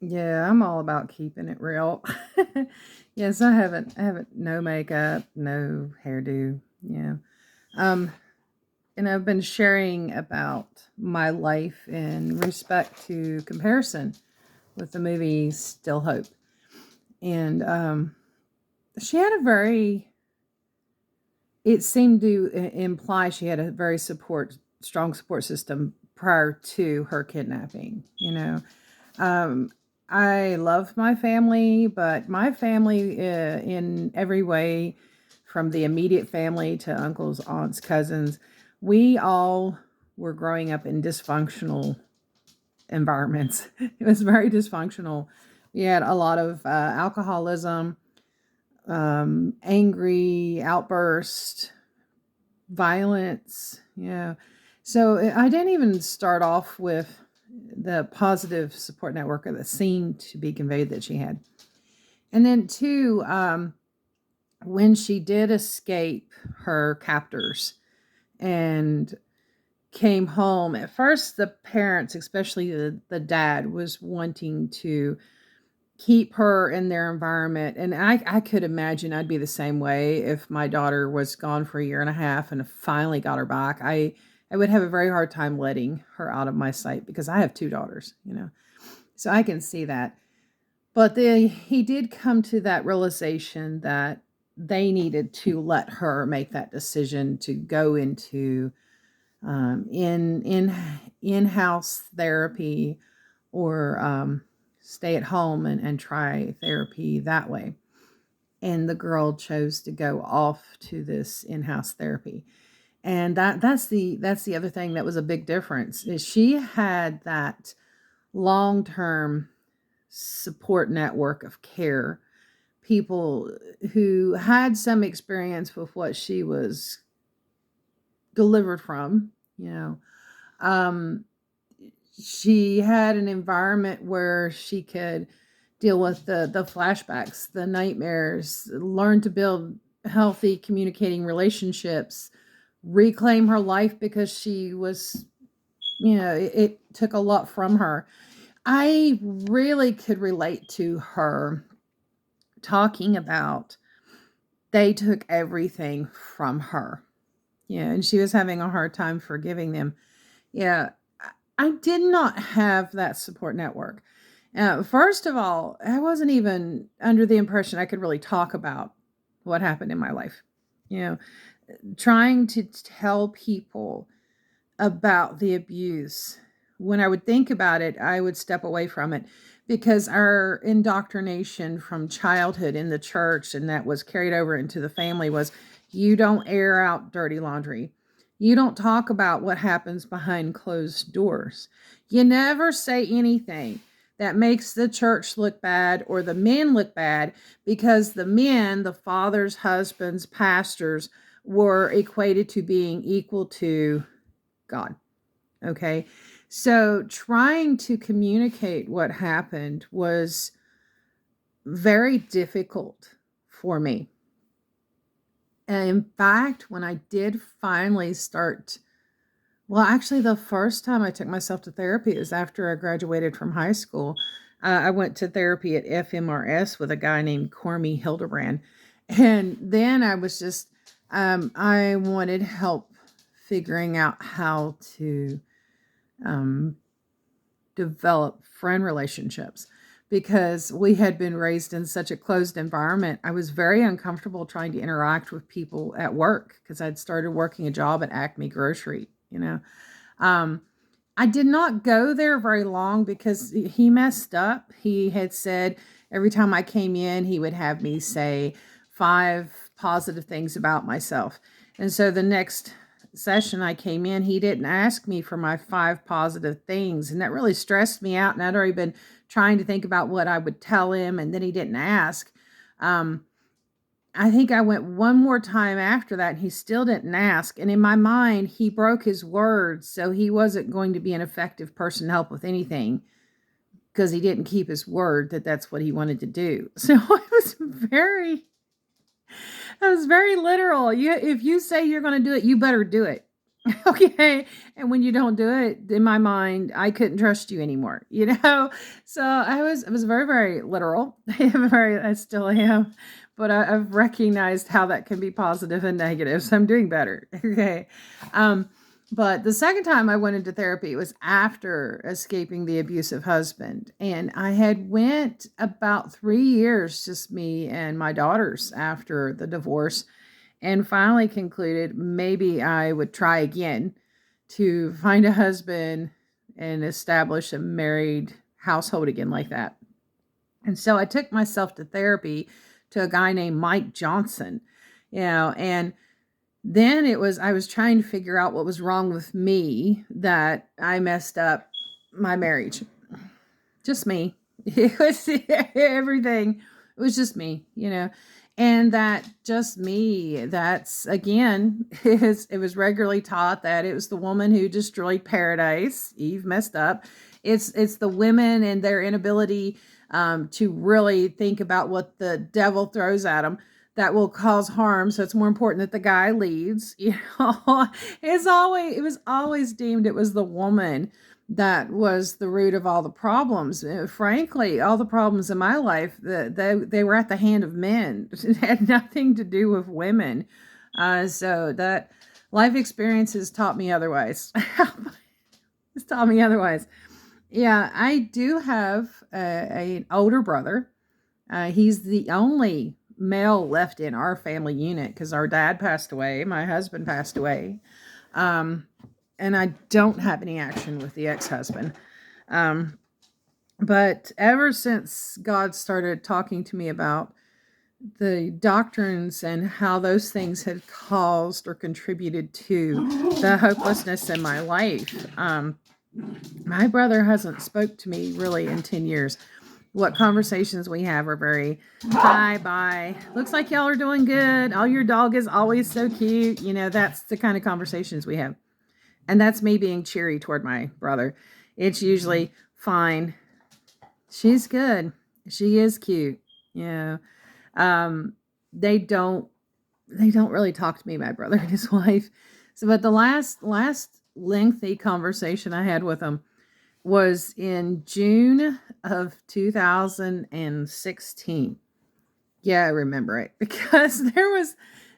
Yeah, I'm all about keeping it real. Yes, I haven't no makeup, no hairdo. Yeah. Um, and I've been sharing about my life in respect to comparison with the movie Still Hope. And she had a very, it seemed to imply she had a very strong support system prior to her kidnapping, you know. Um, I love my family, but my family, in every way, from the immediate family to uncles, aunts, cousins, we all were growing up in dysfunctional environments. It was very dysfunctional. We had a lot of alcoholism, angry outburst, violence. Yeah. So I didn't even start off with the positive support network that seemed to be conveyed that she had. And then, two, when she did escape her captors and came home, at first the parents, especially the dad, was wanting to keep her in their environment. And I could imagine I'd be the same way if my daughter was gone for a year and a half and finally got her back. I would have a very hard time letting her out of my sight because I have two daughters, you know. So I can see that. But he did come to that realization that they needed to let her make that decision to go into in-house therapy, or stay at home and try therapy that way. And the girl chose to go off to this in-house therapy. And that's the other thing that was a big difference is she had that long-term support network of care, people who had some experience with what she was delivered from, you know. Um, she had an environment where she could deal with the flashbacks, the nightmares, learn to build healthy communicating relationships, reclaim her life because she was, it took a lot from her. I really could relate to her talking about they took everything from her. Yeah, and she was having a hard time forgiving them. Yeah, I did not have that support network. First of all, I wasn't even under the impression I could really talk about what happened in my life. You know, trying to tell people about the abuse. When I would think about it, I would step away from it because our indoctrination from childhood in the church and that was carried over into the family was you don't air out dirty laundry. You don't talk about what happens behind closed doors. You never say anything that makes the church look bad or the men look bad because the men, the fathers, husbands, pastors, were equated to being equal to God. Okay. So trying to communicate what happened was very difficult for me. And in fact, when I did finally start, well, actually, the first time I took myself to therapy is after I graduated from high school. I went to therapy at FMRS with a guy named Cormy Hildebrand. And then I was just, I wanted help figuring out how to um, develop friend relationships because we had been raised in such a closed environment. I was very uncomfortable trying to interact with people at work because I'd started working a job at Acme Grocery, you know. Um, I did not go there very long because he messed up. He had said every time I came in, he would have me say 5 positive things about myself. And so the next session I came in, he didn't ask me for my 5 positive things. And that really stressed me out. And I'd already been trying to think about what I would tell him. And then he didn't ask. Um, I think I went one more time after that, and he still didn't ask. And in my mind, he broke his word, so he wasn't going to be an effective person to help with anything because he didn't keep his word that that's what he wanted to do. So I was very literal. If you say you're going to do it, you better do it. Okay. And when you don't do it, in my mind, I couldn't trust you anymore, you know? So I was very, very literal. I still am, but I've recognized how that can be positive and negative. So I'm doing better. Okay. Um, but the second time I went into therapy was after escaping the abusive husband. And I had went about 3 years, just me and my daughters after the divorce, and finally concluded maybe I would try again to find a husband and establish a married household again like that. And so I took myself to therapy to a guy named Mike Johnson, and then I was trying to figure out what was wrong with me that I messed up my marriage. Just me. It was everything. It was just me. And that just me, that's again, it was regularly taught that it was the woman who destroyed paradise. Eve messed up. It's the women and their inability to really think about what the devil throws at them that will cause harm. So it's more important that the guy leads. It was always deemed it was the woman that was the root of all the problems. Frankly, all the problems in my life, they were at the hand of men. It had nothing to do with women. So that life experience has taught me otherwise. It's taught me otherwise. Yeah, I do have an older brother. He's the only male left in our family unit because our dad passed away. My husband passed away. Um, and I don't have any action with the ex-husband. Um, but ever since God started talking to me about the doctrines and how those things had caused or contributed to the hopelessness in my life, my brother hasn't spoke to me really in 10 years. What conversations we have are very hi, bye. Looks like y'all are doing good. Oh, your dog is always so cute. That's the kind of conversations we have. And that's me being cheery toward my brother. It's usually fine. She's good. She is cute. Yeah. Um, they don't really talk to me, my brother and his wife. So, but the last lengthy conversation I had with them was in June of 2016. Yeah, I remember it because there was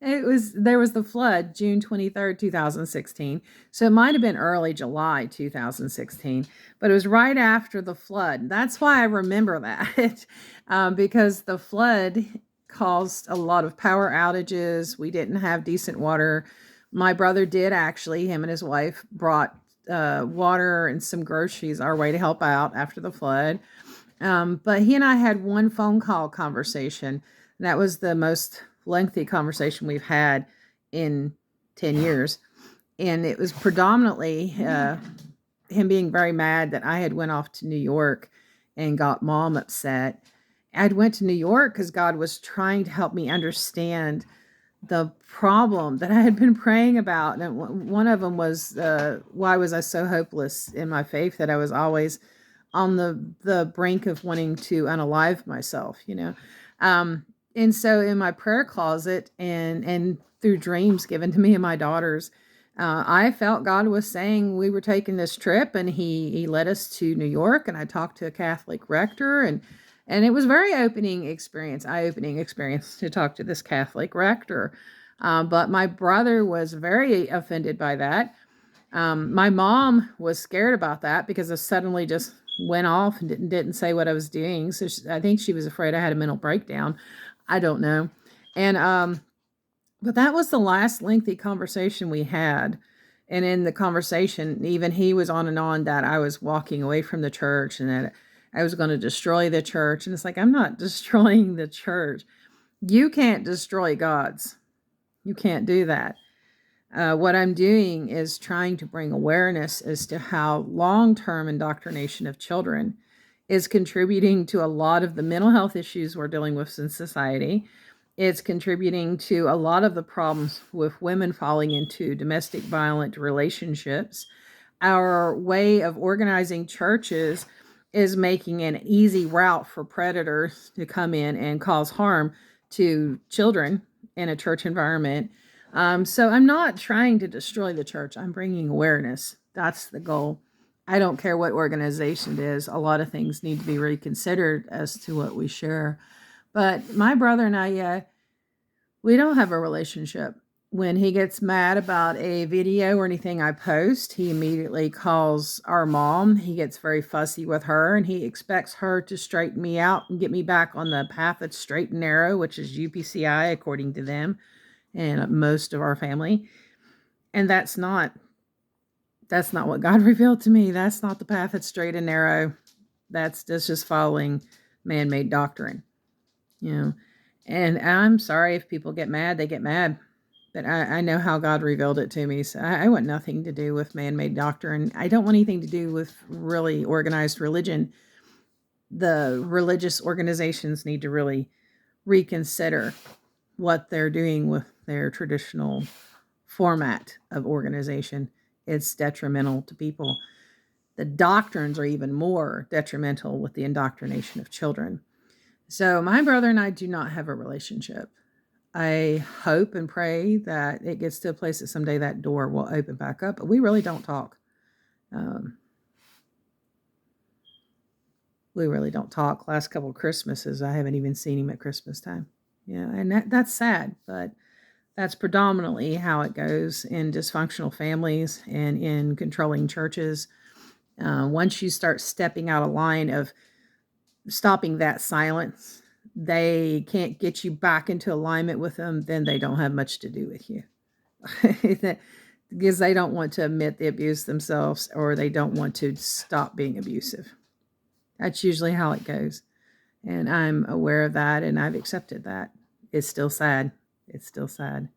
the flood, June 23rd, 2016. So it might have been early July 2016, but it was right after the flood. That's why I remember that, because the flood caused a lot of power outages. We didn't have decent water. My brother did actually, him and his wife brought water and some groceries our way to help out after the flood. But he and I had one phone call conversation. That was the most lengthy conversation we've had in 10 years. And it was predominantly him being very mad that I had went off to New York and got mom upset. I'd went to New York because God was trying to help me understand the problem that I had been praying about. And one of them was, why was I so hopeless in my faith that I was always on the brink of wanting to unalive myself. And so in my prayer closet and through dreams given to me and my daughters, I felt God was saying we were taking this trip, and he led us to New York, and I talked to a Catholic rector, and it was very eye-opening experience to talk to this Catholic rector. But my brother was very offended by that. My mom was scared about that because I suddenly just went off and didn't say what I was doing. So I think she was afraid I had a mental breakdown. I don't know. And but that was the last lengthy conversation we had. And in the conversation, even he was on and on that I was walking away from the church and that I was going to destroy the church. And it's like, I'm not destroying the church. You can't destroy God's. You can't do that. What I'm doing is trying to bring awareness as to how long-term indoctrination of children is contributing to a lot of the mental health issues we're dealing with in society. It's contributing to a lot of the problems with women falling into domestic violent relationships. Our way of organizing churches is making an easy route for predators to come in and cause harm to children in a church environment. So I'm not trying to destroy the church. I'm bringing awareness. That's the goal. I don't care what organization it is. A lot of things need to be reconsidered as to what we share. But my brother and I, we don't have a relationship. When he gets mad about a video or anything I post, he immediately calls our mom. He gets very fussy with her, and he expects her to straighten me out and get me back on the path that's straight and narrow, which is UPCI, according to them and most of our family. And that's not what God revealed to me. That's not the path that's straight and narrow. That's just following man-made doctrine, you know. And I'm sorry if people get mad, they get mad. But I know how God revealed it to me. So I want nothing to do with man-made doctrine. I don't want anything to do with really organized religion. The religious organizations need to really reconsider what they're doing with their traditional format of organization. It's detrimental to people. The doctrines are even more detrimental with the indoctrination of children. So my brother and I do not have a relationship. I hope and pray that it gets to a place that someday that door will open back up, but we really don't talk. We really don't talk. Last couple of Christmases, I haven't even seen him at Christmas time. Yeah, and that's sad, but that's predominantly how it goes in dysfunctional families and in controlling churches. Once you start stepping out of line of stopping that silence, they can't get you back into alignment with them, then they don't have much to do with you. Because they don't want to admit the abuse themselves, or they don't want to stop being abusive. That's usually how it goes. And I'm aware of that, and I've accepted that. It's still sad. It's still sad.